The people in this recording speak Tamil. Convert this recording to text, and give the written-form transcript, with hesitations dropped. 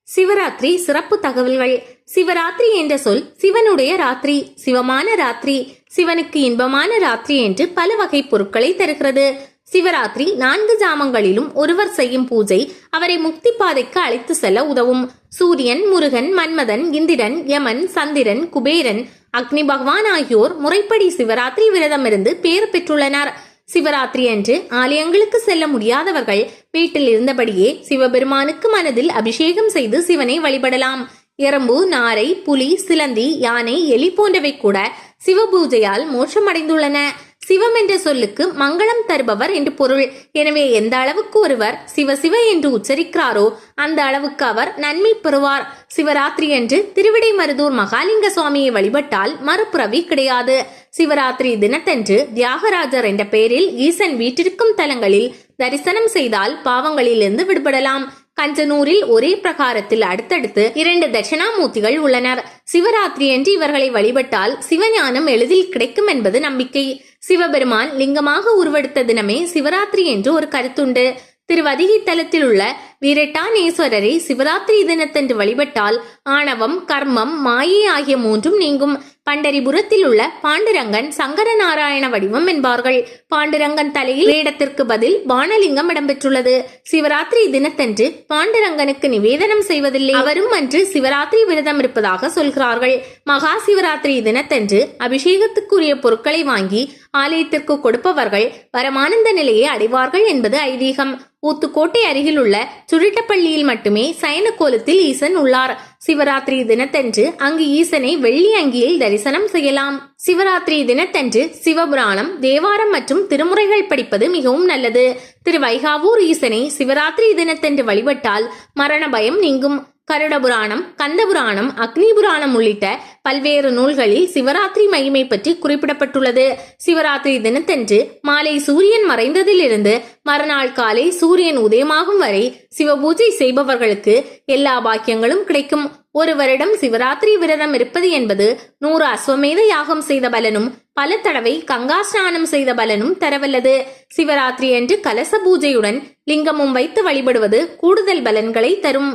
சிவராத்திரி சிறப்பு தகவல்கள். சிவராத்திரி என்ற சொல் சிவனுடைய ராத்திரி, சிவமான ராத்திரி, சிவனுக்கு இன்பமான ராத்திரி என்று பல வகை பொருட்களை தருகிறது. சிவராத்திரி 4 ஜாமங்களிலும் ஒருவர் செய்யும் பூஜை அவரை முக்தி பாதைக்கு அழைத்து செல்ல உதவும். சூரியன், முருகன், மன்மதன், இந்திரன், யமன், சந்திரன், குபேரன், அக்னி பகவான் ஆகியோர் முறைப்படி சிவராத்திரி விரதம் இருந்து பேர் பெற்றுள்ளனர். சிவராத்திரி அன்று ஆலயங்களுக்கு செல்ல முடியாதவர்கள் வீட்டில் இருந்தபடியே சிவபெருமானுக்கு மனதில் அபிஷேகம் செய்து சிவனை வழிபடலாம். எறும்பு, நாரை, புலி, சிலந்தி, யானை, எலி போன்றவை கூட சிவ பூஜையால் மோட்சம் அடைந்துள்ளன. சிவம் என்ற சொல்லுக்கு மங்களம் தருபவர் என்று பொருள். எனவே எந்த அளவுக்கு ஒருவர் சிவ சிவ என்று உச்சரிக்கிறாரோ அந்த அளவுக்கு அவர் நன்மை பெறுவார். சிவராத்திரி அன்று திருவிடைமருதூர் மகாலிங்க சுவாமியை வழிபட்டால் மறுபிறவி கிடையாது. சிவராத்திரி தினத்தன்று தியாகராஜர் என்ற பெயரில் ஈசன் வீட்டிற்கும் தலங்களில் தரிசனம் செய்தால் பாவங்களிலிருந்து விடுபடலாம். கஞ்சனூரில் ஒரே பிரகாரத்தில் அடுத்தடுத்து 2 தட்சிணாமூர்த்திகள் உள்ளனர். சிவராத்திரி என்று இவர்களை வழிபட்டால் சிவஞானம் எளிதில் கிடைக்கும் என்பது நம்பிக்கை. சிவபெருமான் லிங்கமாக உருவெடுத்த தினமே சிவராத்திரி என்று ஒரு கருத்துண்டு. திருவதிகை தலத்தில் உள்ள வீரட்டானேஸ்வரரை சிவராத்திரி தினத்தன்று வழிபட்டால் ஆணவம், கர்மம், மாயை ஆகிய 3ம் நீங்கும். பண்டரிபுரத்தில் உள்ள பாண்டுரங்கன் சங்கர நாராயண வடிவம் என்பார்கள். பாண்டுரங்கன் தலையில் வேடத்திற்கு பதில் பானலிங்கம் இடம்பெற்றுள்ளது. சிவராத்திரி தினத்தன்று பாண்டுரங்கனுக்கு நிவேதனம் செய்வதில்லை. அவரும் அன்று சிவராத்திரி விரதம் இருப்பதாக சொல்கிறார்கள். மகா சிவராத்திரி தினத்தன்று அபிஷேகத்துக்குரிய பொருட்களை வாங்கி ஆலயத்திற்கு கொடுப்பவர்கள் பரமானந்த நிலையை அடைவார்கள் என்பது ஐதீகம். ஊத்துக்கோட்டை அருகில் உள்ள சுருட்டப்பள்ளியில் மட்டுமே சயன கோலத்தில் ஈசன் உள்ளார். சிவராத்திரி தினத்தன்று அங்கு ஈசனை வெள்ளி அங்கியில் தரிசனம் செய்யலாம். சிவராத்திரி தினத்தன்று சிவபுராணம், தேவாரம் மற்றும் திருமுறைகள் படிப்பது மிகவும் நல்லது. திருவைகாவூர் ஈசனை சிவராத்திரி தினத்தன்று வழிபட்டால் மரண பயம் நீங்கும். கருடபுராணம், கந்தபுராணம், அக்னி புராணம் உள்ளிட்ட பல்வேறு நூல்களில் சிவராத்திரி மகிமை பற்றி குறிப்பிடப்பட்டுள்ளது. சிவராத்திரி தினத்தன்று மாலை சூரியன் மறைந்ததிலிருந்து மறுநாள் காலை சூரியன் உதயமாகும் வரை சிவபூஜை செய்பவர்களுக்கு எல்லா பாக்கியங்களும் கிடைக்கும். ஒரு வருடம் சிவராத்திரி விரதம் இருப்பது என்பது 100 அஸ்வமேத யாகம் செய்த பலனும் பல தடவை கங்கா ஸ்நானம் செய்த பலனும் தரவல்லது. சிவராத்திரி அன்று கலச பூஜையுடன் லிங்கமும் வைத்து வழிபடுவது கூடுதல் பலன்களை தரும்.